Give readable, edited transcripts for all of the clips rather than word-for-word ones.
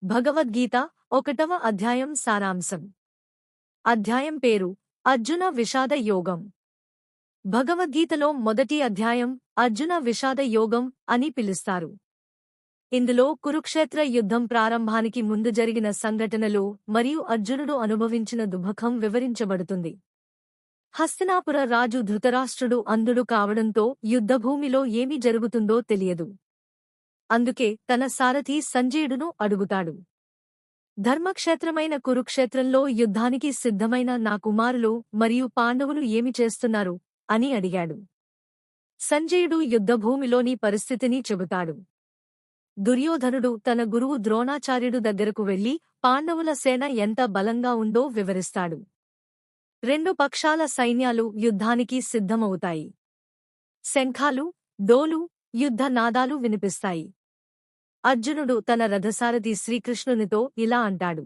భగవద్గీత 1వ అధ్యాయం సారాంశం. అధ్యాయం పేరు అర్జున విషాద యోగం. భగవద్గీతలో మొదటి అధ్యాయం అర్జున విషాద యోగం అని పిలుస్తారు. ఇందులో కురుక్షేత్ర యుద్ధం ప్రారంభానికి ముందు జరిగిన సంఘటనలు మరియు అర్జునుడు అనుభవించిన దుఃఖం వివరించబడుతుంది. హస్తినాపుర రాజు ధృతరాష్ట్రుడు అంధుడు కావడంతో యుద్ధభూమిలో ఏమి జరుగుతుందో తెలియదు. అందుకే తన సారథి సంజయుడును అడుగుతాడు. ధర్మక్షేత్రమైన కురుక్షేత్రంలో యుద్ధానికి సిద్ధమైన నా కుమారులు మరియు పాండవులు ఏమి చేస్తున్నారు అని అడిగాడు. సంజయుడు యుద్ధభూమిలోని పరిస్థితిని చెబుతాడు. దుర్యోధనుడు తన గురువు ద్రోణాచార్యుడు దగ్గరకు వెళ్లి పాండవుల సేన ఎంత బలంగా ఉందో వివరిస్తాడు. రెండు పక్షాల సైన్యాలు యుద్ధానికి సిద్ధమవుతాయి. శంఖాలు, డోలు, యుద్ధ నాదాలు వినిపిస్తాయి. అర్జునుడు తన రథసారథి శ్రీకృష్ణునితో ఇలా అంటాడు.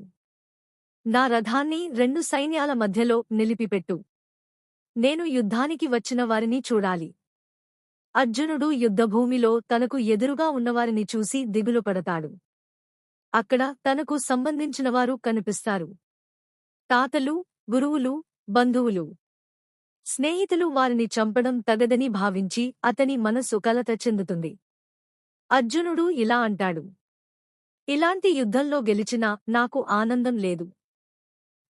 నా రథాన్ని రెండు సైన్యాల మధ్యలో నిలిపిపెట్టు. నేను యుద్ధానికి వచ్చిన వారిని చూడాలి. అర్జునుడు యుద్ధభూమిలో తనకు ఎదురుగా ఉన్నవారిని చూసి దిగులు పడతాడు. అక్కడ తనకు సంబంధించినవారు కనిపిస్తారు. తాతలు, గురువులు, బంధువులు, స్నేహితులు. వారిని చంపడం తగదని భావించి అతని మనసు కలత చెందుతుంది. అర్జునుడు ఇలా అంటాడు. ఇలాంటి యుద్ధంలో గెలిచినా నాకు ఆనందం లేదు.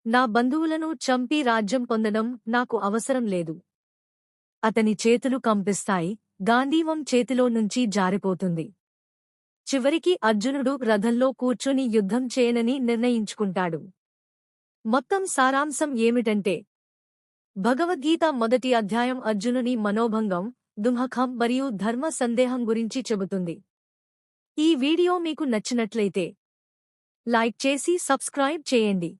నా బంధువులను చంపి రాజ్యం పొందడం నాకు అవసరం లేదు. అతని చేతులు కంపిస్తాయి. గాంధీవం చేతిలో నుంచి జారిపోతుంది. చివరికి అర్జునుడు రథంలో కూర్చొని యుద్ధం చేయనని నిర్ణయించుకుంటాడు. మొత్తం సారాంశం ఏమిటంటే, భగవద్గీత మొదటి అధ్యాయం అర్జునుని మనోభంగం, దుఃఖం మరియు ధర్మ సందేహం గురించి చెబుతుంది. ఈ వీడియో మీకు నచ్చినట్లయితే లైక్ చేసి సబ్స్క్రైబ్ చేయండి.